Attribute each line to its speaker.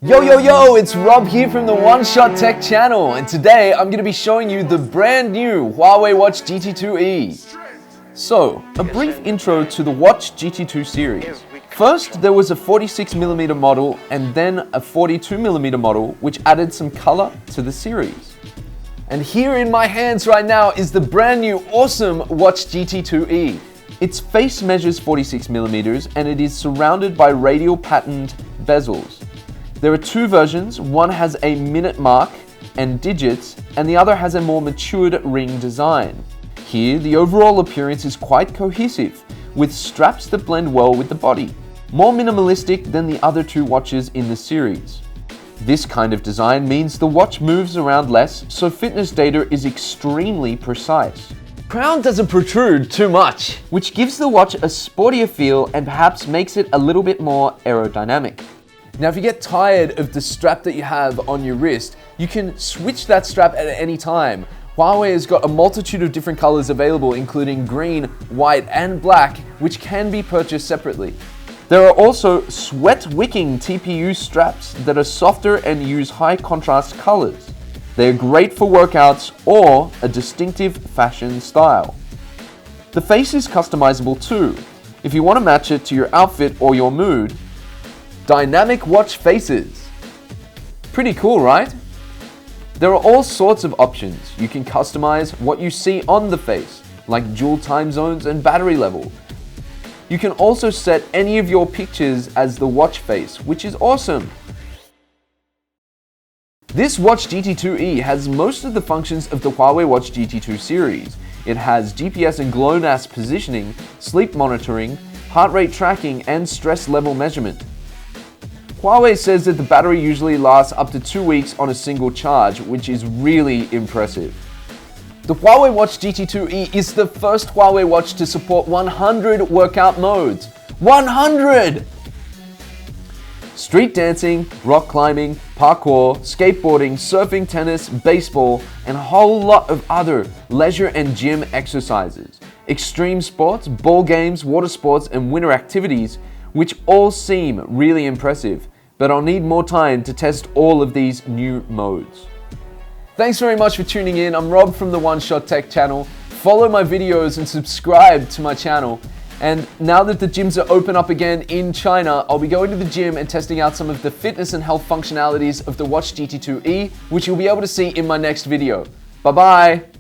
Speaker 1: Yo, it's Rob here from the One Shot Tech channel, and today I'm going to be showing you the brand new Huawei Watch GT2e. So, a brief intro to the Watch GT2 series. First, there was a 46mm model and then a 42mm model, which added some color to the series. And here in my hands right now is the brand new awesome Watch GT2e. Its face measures 46mm and it is surrounded by radial patterned bezels. There are two versions, one has a minute mark and digits, and the other has a more matured ring design. Here, the overall appearance is quite cohesive, with straps that blend well with the body. More minimalistic than the other two watches in the series. This kind of design means the watch moves around less, so fitness data is extremely precise. Crown doesn't protrude too much, which gives the watch a sportier feel and perhaps makes it a little bit more aerodynamic. Now, if you get tired of the strap that you have on your wrist, you can switch that strap at any time. Huawei has got a multitude of different colors available, including green, white, and black, which can be purchased separately. There are also sweat-wicking TPU straps that are softer and use high contrast colors. They are great for workouts or a distinctive fashion style. The face is customizable too, if you want to match it to your outfit or your mood. Dynamic watch faces. Pretty cool, right? There are all sorts of options. You can customize what you see on the face, like dual time zones and battery level. You can also set any of your pictures as the watch face, which is awesome. This Watch GT2e has most of the functions of the Huawei Watch GT2 series. It has GPS and GLONASS positioning, sleep monitoring, heart rate tracking, and stress level measurement. Huawei says that the battery usually lasts up to 2 weeks on a single charge, which is really impressive. The Huawei Watch GT2e is the first Huawei watch to support 100 workout modes. 100! Street dancing, rock climbing, parkour, skateboarding, surfing, tennis, baseball, and a whole lot of other leisure and gym exercises. Extreme sports, ball games, water sports, and winter activities, which all seem really impressive, but I'll need more time to test all of these new modes. Thanks very much for tuning in. I'm Rob from the One Shot Tech channel. Follow my videos and subscribe to my channel. And now that the gyms are open up again in China, I'll be going to the gym and testing out some of the fitness and health functionalities of the Watch GT2e, which you'll be able to see in my next video. Bye-bye.